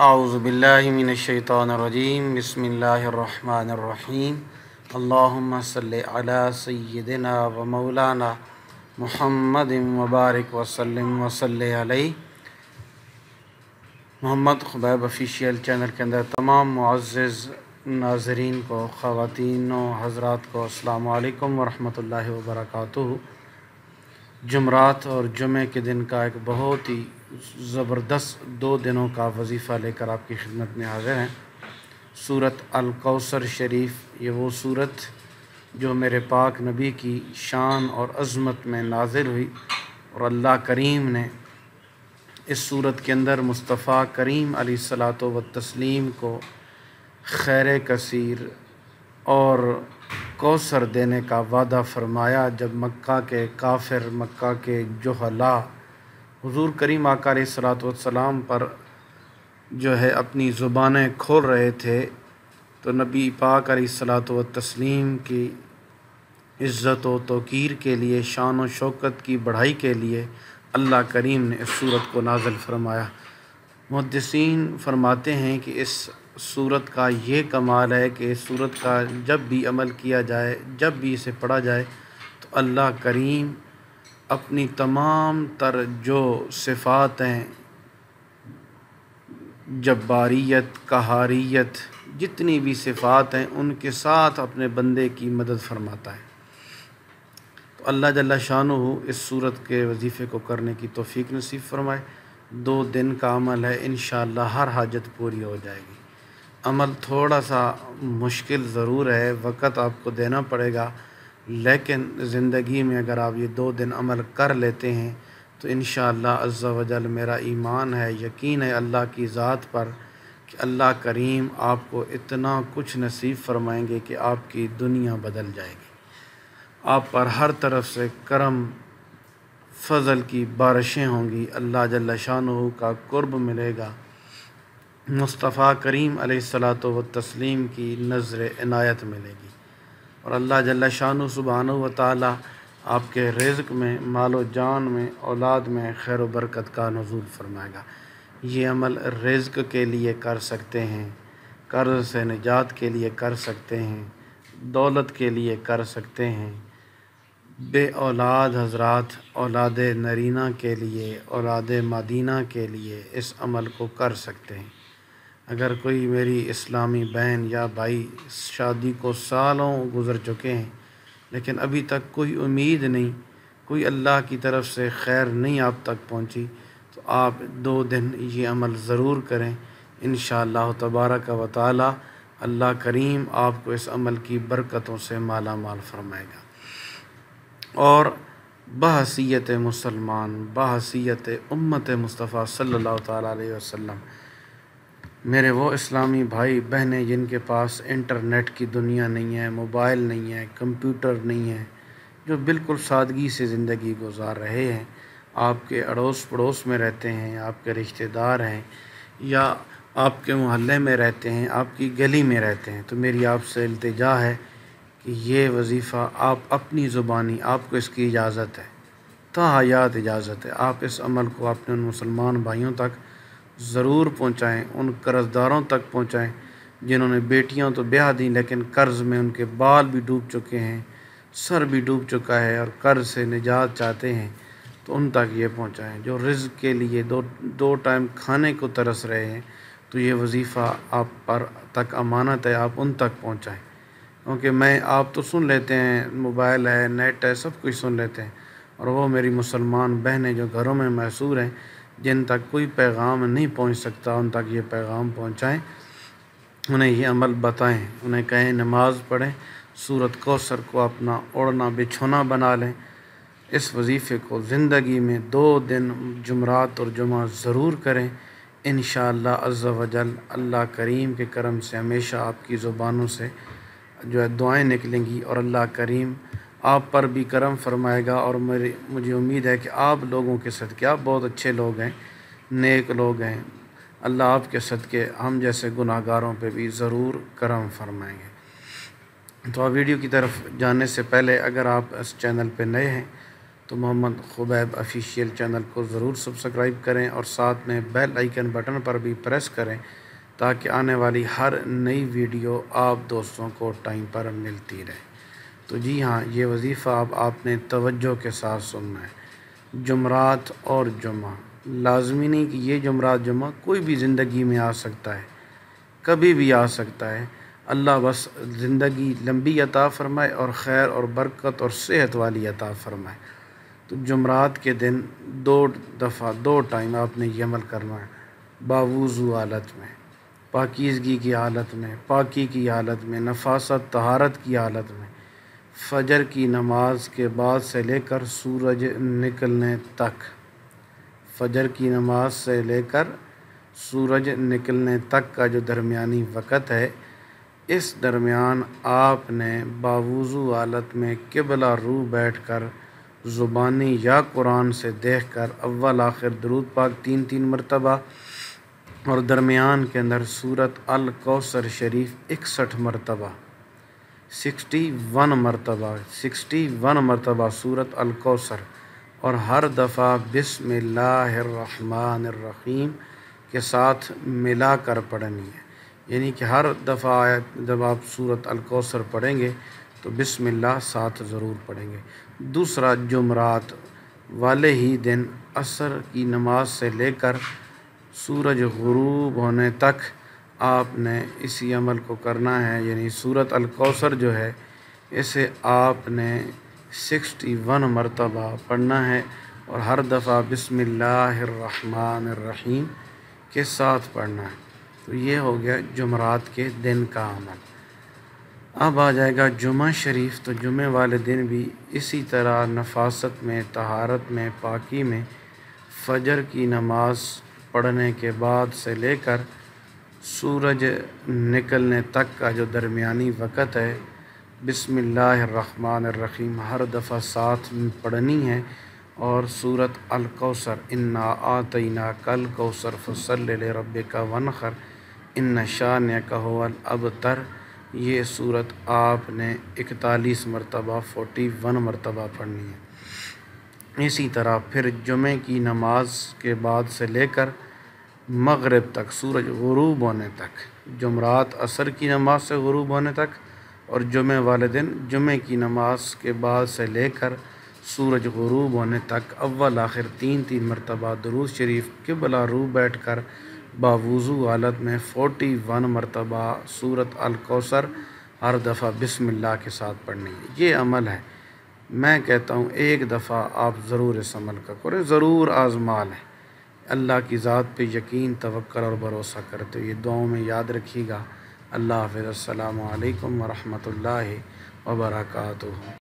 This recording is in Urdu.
اعوذ باللہ من الشیطان الرجیم بسم اللہ الرحمن الرحیم اللہم صلی علی سیدنا و مولانا محمد مبارک وسلم وصلی علیہ. محمد خبیب آفیشیل چینل کے اندر تمام معزز ناظرین کو، خواتین و حضرات کو السلام علیکم ورحمۃ اللہ وبرکاتہ. جمعرات اور جمعے کے دن کا ایک بہت ہی زبردست 2 دنوں کا وظیفہ لے کر آپ کی خدمت میں حاضر ہیں. سورۃ الکوثر شریف، یہ وہ سورت جو میرے پاک نبی کی شان اور عظمت میں نازل ہوئی، اور اللہ کریم نے اس سورت کے اندر مصطفیٰ کریم علیہ الصلاۃ والتسلیم کو خیر کثیر اور کوثر دینے کا وعدہ فرمایا. جب مکہ کے کافر، مکہ کے جہلا حضور کریم آقا علیہ الصلاۃ والسلام پر جو ہے اپنی زبانیں کھول رہے تھے، تو نبی پاک علیہ الصلاۃ والتسلیم کی عزت و توقیر کے لیے، شان و شوکت کی بڑھائی کے لیے اللہ کریم نے اس سورت کو نازل فرمایا. محدثین فرماتے ہیں کہ اس سورت کا یہ کمال ہے کہ اس سورت کا جب بھی عمل کیا جائے، جب بھی اسے پڑھا جائے، تو اللہ کریم اپنی تمام تر جو صفات ہیں، جباریت، قہاریت، جتنی بھی صفات ہیں، ان کے ساتھ اپنے بندے کی مدد فرماتا ہے. تو اللہ جل شانہ اس سورت کے وظیفے کو کرنے کی توفیق نصیب فرمائے. 2 دن کا عمل ہے، انشاءاللہ ہر حاجت پوری ہو جائے گی. عمل تھوڑا سا مشکل ضرور ہے، وقت آپ کو دینا پڑے گا، لیکن زندگی میں اگر آپ یہ 2 دن عمل کر لیتے ہیں تو انشاءاللہ عز و جل میرا ایمان ہے، یقین ہے اللہ کی ذات پر کہ اللہ کریم آپ کو اتنا کچھ نصیب فرمائیں گے کہ آپ کی دنیا بدل جائے گی. آپ پر ہر طرف سے کرم فضل کی بارشیں ہوں گی، اللہ جل شانہ کا قرب ملے گا، مصطفیٰ کریم علیہ الصلاۃ والتسلیم کی نظر عنایت ملے گی، اور اللہ جل شانہ سبحانہ و تعالی آپ کے رزق میں، مال و جان میں، اولاد میں خیر و برکت کا نزول فرمائے گا. یہ عمل رزق کے لیے کر سکتے ہیں، قرض سے نجات کے لیے کر سکتے ہیں، دولت کے لیے کر سکتے ہیں، بے اولاد حضرات اولاد نرینہ کے لیے، اولاد مدینہ کے لیے اس عمل کو کر سکتے ہیں. اگر کوئی میری اسلامی بہن یا بھائی شادی کو سالوں گزر چکے ہیں لیکن ابھی تک کوئی امید نہیں، کوئی اللہ کی طرف سے خیر نہیں آپ تک پہنچی، تو آپ 2 دن یہ عمل ضرور کریں. انشاءاللہ تبارک و تعالی اللہ کریم آپ کو اس عمل کی برکتوں سے مالا مال فرمائے گا. اور بحیثیت مسلمان، بحیثیت امت مصطفیٰ صلی اللہ تعالیٰ علیہ وسلم، میرے وہ اسلامی بھائی بہنیں جن کے پاس انٹرنیٹ کی دنیا نہیں ہے، موبائل نہیں ہے، کمپیوٹر نہیں ہے، جو بالکل سادگی سے زندگی گزار رہے ہیں، آپ کے اڑوس پڑوس میں رہتے ہیں، آپ کے رشتہ دار ہیں، یا آپ کے محلے میں رہتے ہیں، آپ کی گلی میں رہتے ہیں، تو میری آپ سے التجا ہے کہ یہ وظیفہ آپ اپنی زبانی، آپ کو اس کی اجازت ہے، تا حیات اجازت ہے، آپ اس عمل کو اپنے ان مسلمان بھائیوں تک ضرور پہنچائیں، ان قرض داروں تک پہنچائیں جنہوں نے بیٹیاں تو بیاہ دیں لیکن قرض میں ان کے بال بھی ڈوب چکے ہیں، سر بھی ڈوب چکا ہے اور قرض سے نجات چاہتے ہیں، تو ان تک یہ پہنچائیں. جو رزق کے لیے 2 ٹائم کھانے کو ترس رہے ہیں، تو یہ وظیفہ آپ پر تک امانت ہے، آپ ان تک پہنچائیں. کیونکہ آپ تو سن لیتے ہیں، موبائل ہے، نیٹ ہے، سب کچھ سن لیتے ہیں، اور وہ میری مسلمان بہنیں جو گھروں میں محصور ہیں، جن تک کوئی پیغام نہیں پہنچ سکتا، ان تک یہ پیغام پہنچائیں، انہیں یہ عمل بتائیں، انہیں کہیں نماز پڑھیں، سورۃ کوثر کو اپنا اوڑھنا بچھونا بنا لیں. اس وظیفے کو زندگی میں 2 دن جمعرات اور جمعہ ضرور کریں. انشاءاللہ عز و جل اللہ کریم کے کرم سے ہمیشہ آپ کی زبانوں سے جو ہے دعائیں نکلیں گی، اور اللہ کریم آپ پر بھی کرم فرمائے گا. اور مجھے امید ہے کہ آپ لوگوں کے صدقے، آپ بہت اچھے لوگ ہیں، نیک لوگ ہیں، اللہ آپ کے صدقے ہم جیسے گناہ گاروں پہ بھی ضرور کرم فرمائیں گے. تو ویڈیو کی طرف جانے سے پہلے اگر آپ اس چینل پہ نئے ہیں تو محمد خبیب آفیشیل چینل کو ضرور سبسکرائب کریں اور ساتھ میں بیل آئیکن بٹن پر بھی پریس کریں تاکہ آنے والی ہر نئی ویڈیو آپ دوستوں کو ٹائم پر ملتی رہے۔ تو جی ہاں، یہ وظیفہ اب آپ نے توجہ کے ساتھ سننا ہے۔ جمعرات اور جمعہ لازمی نہیں کہ یہ جمعرات جمعہ، کوئی بھی زندگی میں آ سکتا ہے، کبھی بھی آ سکتا ہے۔ اللہ بس زندگی لمبی عطا فرمائے اور خیر اور برکت اور صحت والی عطا فرمائے۔ تو جمعرات کے دن 2 ٹائم آپ نے یہ عمل کرنا ہے، باوضو حالت میں، پاکیزگی کی حالت میں، پاکی کی حالت میں، نفاست طہارت کی حالت میں، فجر کی نماز کے بعد سے لے کر سورج نکلنے تک، فجر کی نماز سے لے کر سورج نکلنے تک کا جو درمیانی وقت ہے، اس درمیان آپ نے باوضو حالت میں قبلہ رو بیٹھ کر زبانی یا قرآن سے دیکھ کر اول آخر درود پاک 3 مرتبہ اور درمیان کے اندر سورۃ الکوثر شریف 61 مرتبہ 61 مرتبہ سورۃ الکوثر، اور ہر دفعہ بسم اللہ الرحمن الرحیم کے ساتھ ملا کر پڑھنی ہے۔ یعنی کہ ہر دفعہ جب آپ سورۃ الکوثر پڑھیں گے تو بسم اللہ ساتھ ضرور پڑھیں گے۔ دوسرا، جمعرات والے ہی دن عصر کی نماز سے لے کر سورج غروب ہونے تک آپ نے اسی عمل کو کرنا ہے، یعنی سورۃ الکوثر جو ہے اسے آپ نے 61 مرتبہ پڑھنا ہے اور ہر دفعہ بسم اللہ الرحمن الرحیم کے ساتھ پڑھنا ہے۔ تو یہ ہو گیا جمعرات کے دن کا عمل۔ اب آ جائے گا جمعہ شریف، تو جمعہ والے دن بھی اسی طرح نفاست میں، طہارت میں، پاکی میں، فجر کی نماز پڑھنے کے بعد سے لے کر سورج نکلنے تک کا جو درمیانی وقت ہے، بسم اللہ الرحمن الرحیم ہر دفعہ ساتھ پڑھنی ہے، اور سورۃ الکوثر انا اعطیناک الکوثر فصلی لربک وانحر ان شانئک ھو الابتر، یہ سورت آپ نے 41 مرتبہ 41 مرتبہ پڑھنی ہے۔ اسی طرح پھر جمعے کی نماز کے بعد سے لے کر مغرب تک، سورج غروب ہونے تک، جمعرات عصر کی نماز سے غروب ہونے تک، اور جمعے والے دن جمعے کی نماز کے بعد سے لے کر سورج غروب ہونے تک اول آخر 3 مرتبہ درود شریف قبلہ رو بیٹھ کر باوضو حالت میں 41 مرتبہ سورۃ الکوثر ہر دفعہ بسم اللہ کے ساتھ پڑھنی ہے۔ یہ عمل ہے، میں کہتا ہوں ایک دفعہ آپ ضرور اس عمل کا کریں، ضرور آزما لیں۔ اللہ کی ذات پہ یقین، توکل اور بھروسہ کرتے ہوئے دعاؤں میں یاد رکھیے گا۔ اللہ حافظ۔ السلام علیکم ورحمۃ اللہ وبرکاتہ۔